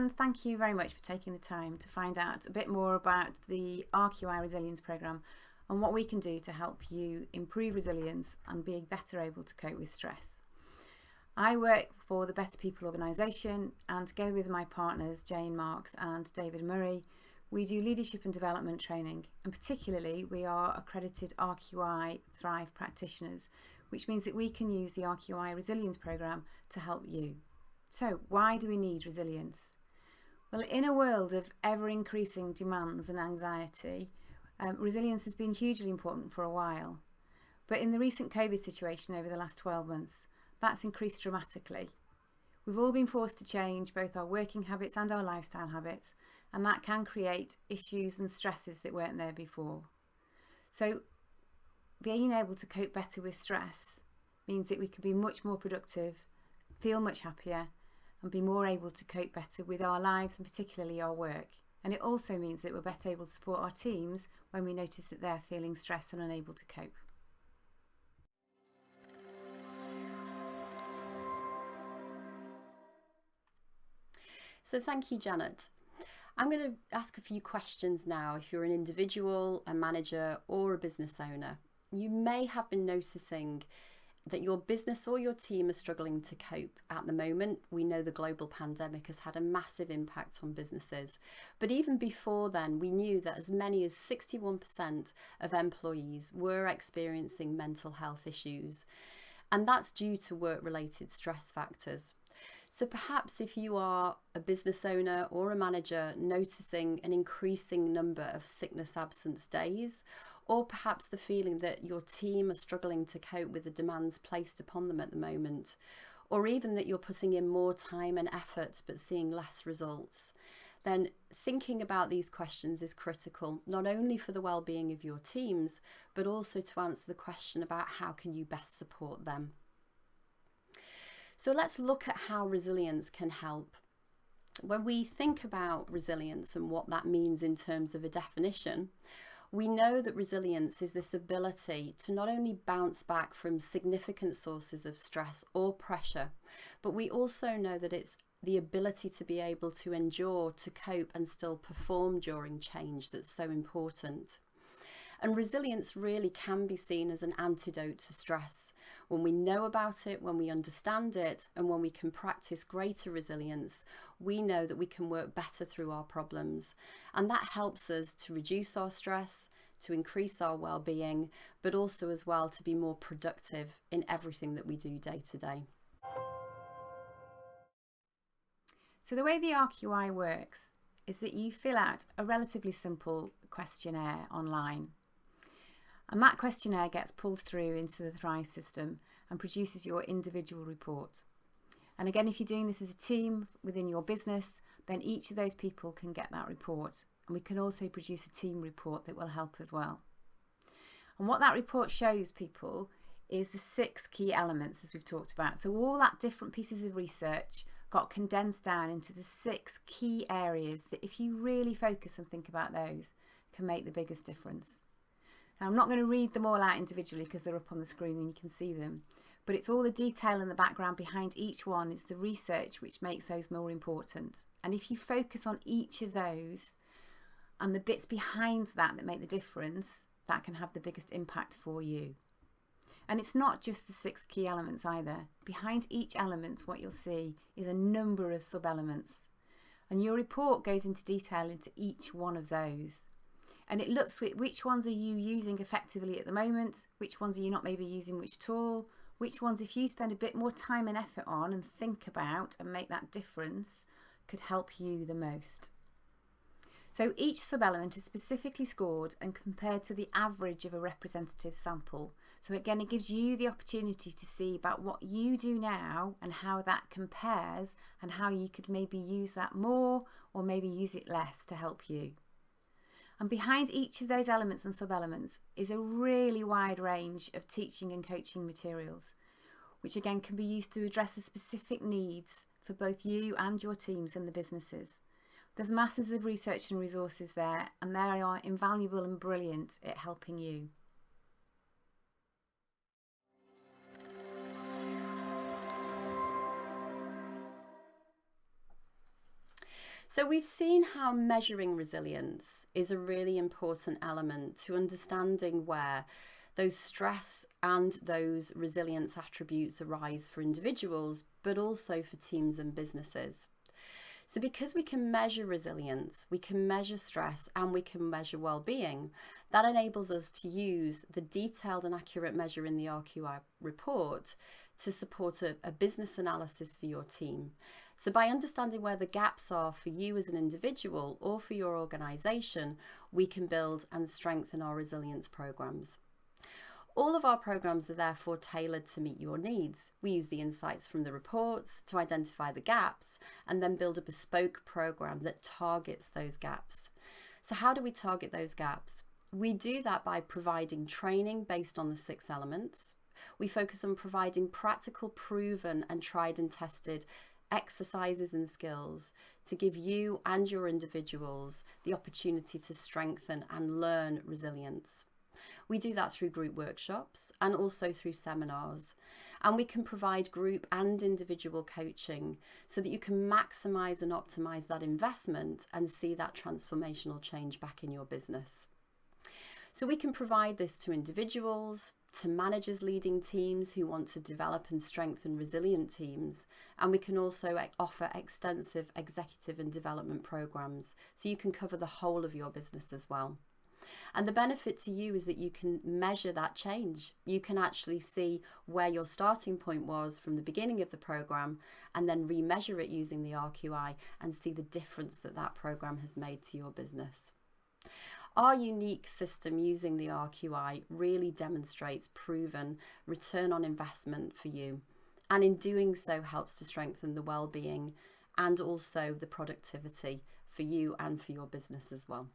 and thank you very much for taking the time to find out a bit more about the RQI Resilience Programme and what we can do to help you improve resilience and be better able to cope with stress. I work for the Better People organisation, and together with my partners Jane Marks and David Murray, we do leadership and development training, and particularly we are accredited RQI Thrive practitioners, which means that we can use the RQI Resilience Programme to help you. So why do we need resilience? Well, in a world of ever-increasing demands and anxiety, resilience has been hugely important for a while. But in the recent COVID situation over the last 12 months, that's increased dramatically. We've all been forced to change both our working habits and our lifestyle habits, and that can create issues and stresses that weren't there before. So being able to cope better with stress means that we can be much more productive, feel much happier, and be more able to cope better with our lives and particularly our work. And it also means that we're better able to support our teams when we notice that they're feeling stressed and unable to cope. So thank you, Janet. I'm going to ask a few questions now. If you're an individual, a manager, or a business owner, you may have been noticing that your business or your team are struggling to cope at the moment. We know the global pandemic has had a massive impact on businesses. But even before then, we knew that as many as 61% of employees were experiencing mental health issues. And that's due to work-related stress factors. So perhaps if you are a business owner or a manager noticing an increasing number of sickness absence days, or perhaps the feeling that your team are struggling to cope with the demands placed upon them at the moment, or even that you're putting in more time and effort but seeing less results, then thinking about these questions is critical, not only for the well-being of your teams, but also to answer the question about how can you best support them. So let's look at how resilience can help. When we think about resilience and what that means in terms of a definition, we know that resilience is this ability to not only bounce back from significant sources of stress or pressure, but we also know that it's the ability to be able to endure, to cope and still perform during change that's so important. And resilience really can be seen as an antidote to stress. When we know about it, when we understand it, and when we can practice greater resilience, we know that we can work better through our problems. And that helps us to reduce our stress, to increase our well-being, but also as well to be more productive in everything that we do day to day. So the way the RQI works is that you fill out a relatively simple questionnaire online. And that questionnaire gets pulled through into the Thrive system and produces your individual report. And again, if you're doing this as a team within your business, then each of those people can get that report. And we can also produce a team report that will help as well. And what that report shows people is the 6 key elements, as we've talked about. So all that different pieces of research got condensed down into the 6 key areas that, if you really focus and think about those, can make the biggest difference. Now, I'm not going to read them all out individually because they're up on the screen and you can see them, but it's all the detail and the background behind each one. It's the research which makes those more important. And if you focus on each of those and the bits behind that that make the difference, that can have the biggest impact for you. And it's not just the 6 key elements either. Behind each element, what you'll see is a number of sub-elements. And your report goes into detail into each one of those. And it looks at which ones are you using effectively at the moment, which ones are you not maybe using which tool, which ones, if you spend a bit more time and effort on and think about and make that difference, could help you the most. So each sub-element is specifically scored and compared to the average of a representative sample. So again, it gives you the opportunity to see about what you do now and how that compares and how you could maybe use that more or maybe use it less to help you. And behind each of those elements and sub-elements is a really wide range of teaching and coaching materials, which again can be used to address the specific needs for both you and your teams and the businesses. There's masses of research and resources there, and they are invaluable and brilliant at helping you. So we've seen how measuring resilience is a really important element to understanding where those stress and those resilience attributes arise for individuals, but also for teams and businesses. So because we can measure resilience, we can measure stress, and we can measure well-being, that enables us to use the detailed and accurate measure in the RQI report to support a business analysis for your team. So by understanding where the gaps are for you as an individual or for your organisation, we can build and strengthen our resilience programs. All of our programs are therefore tailored to meet your needs. We use the insights from the reports to identify the gaps and then build a bespoke program that targets those gaps. So how do we target those gaps? We do that by providing training based on the 6 elements. We focus on providing practical, proven and tried and tested exercises and skills to give you and your individuals the opportunity to strengthen and learn resilience. We do that through group workshops and also through seminars. And we can provide group and individual coaching so that you can maximise and optimise that investment and see that transformational change back in your business. So we can provide this to individuals, to managers leading teams who want to develop and strengthen resilient teams. And we can also offer extensive executive and development programs so you can cover the whole of your business as well. And the benefit to you is that you can measure that change. You can actually see where your starting point was from the beginning of the program and then remeasure it using the RQI and see the difference that that program has made to your business. Our unique system using the RQI really demonstrates proven return on investment for you, and in doing so helps to strengthen the well-being and also the productivity for you and for your business as well.